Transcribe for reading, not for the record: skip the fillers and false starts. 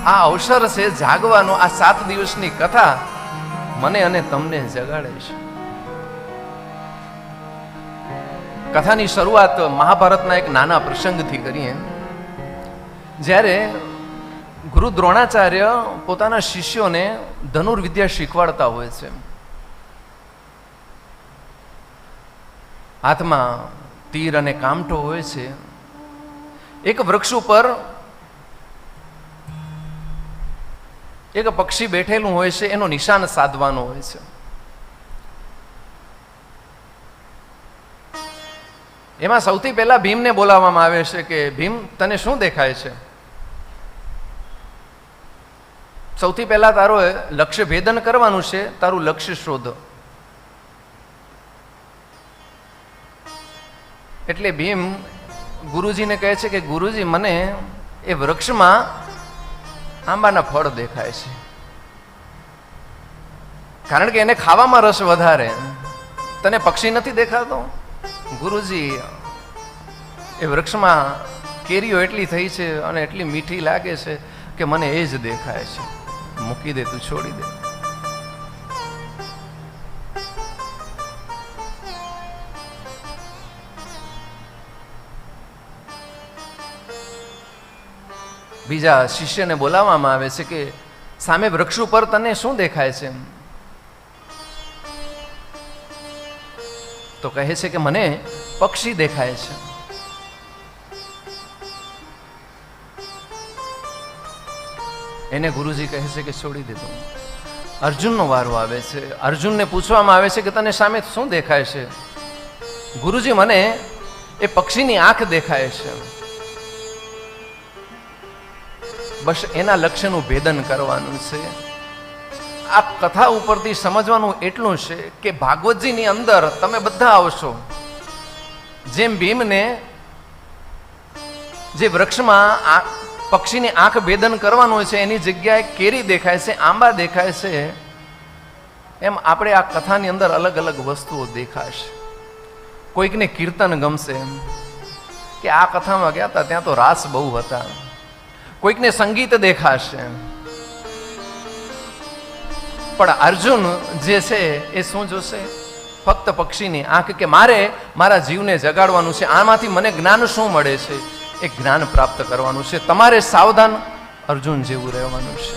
આ અવસર છે જાગવાનો, આ 7 દિવસની કથા મને અને તમને જગાડે છે. કથાની શરૂઆત મહાભારતના એક નાના પ્રસંગથી કરીએ. જ્યારે ગુરુ દ્રોણાચાર્ય પોતાના શિષ્યોને ધનુર્વિદ્યા શીખવાડતા હોય છે. હાથમાં તીર અને કામઠો હોય છે. એક વૃક્ષ ઉપર એક પક્ષી બેઠેલું હોય છે, એનો નિશાન સાધવાનો હોય છે. એમાં સૌથી પહેલા ભીમને બોલાવવામાં આવે છે કે ભીમ, તને શું દેખાય છે? સૌથી પહેલા તારો લક્ષ્ય ભેદન કરવાનું છે, તારું લક્ષ્ય શોધ. એટલે ભીમ ગુરુજીને કહે છે કે ગુરુજી, મને એ વૃક્ષમાં આંબાના ફળ દેખાય છે, કારણ કે એને ખાવામાં રસ વધારે. તને પક્ષી નથી દેખાતો? ગુરુજી, એ વૃક્ષમાં કેરીઓ એટલી થઈ છે અને એટલી મીઠી લાગે છે કે મને એ જ દેખાય છે. મૂકી દે, તું છોડી દે. બીજા શિષ્યને બોલાવવામાં આવે છે કે સામે વૃક્ષ ઉપર તને શું દેખાય છે? તો કહે છે કે મને પક્ષી દેખાય છે. એને ગુરુજી કહે છે કે છોડી દે. અર્જુનનો વારો આવે છે. અર્જુનને પૂછવામાં આવે છે કે તને સામે શું દેખાય છે? ગુરુજી, મને એ પક્ષીની આંખ દેખાય છે. બસ એના લક્ષ્યનું ભેદન કરવાનું છે. આ કથા ઉપરથી સમજવાનું એટલું છે કે ભાગવતજીની અંદર તમે બધા આવશો. જેમ ભીમને જે વૃક્ષમાં પક્ષીની આંખ ભેદન કરવાનું હોય છે, એની જગ્યાએ કેરી દેખાય છે, આંબા દેખાય છે, એમ આપણે આ કથાની અંદર અલગ અલગ વસ્તુઓ દેખાશે. કોઈકને કીર્તન ગમશે, કે આ કથામાં ગયા હતા ત્યાં તો રાસ બહુ હતા. કોઈકને સંગીત દેખાશે. પણ અર્જુન જે છે એ શું જોશે? ફક્ત પક્ષીની આંખ, કે મારે મારા જીવને જગાડવાનું છે, આમાંથી મને જ્ઞાન શું મળે છે એ જ્ઞાન પ્રાપ્ત કરવાનું છે. તમારે સાવધાન અર્જુન જેવું રહેવાનું છે.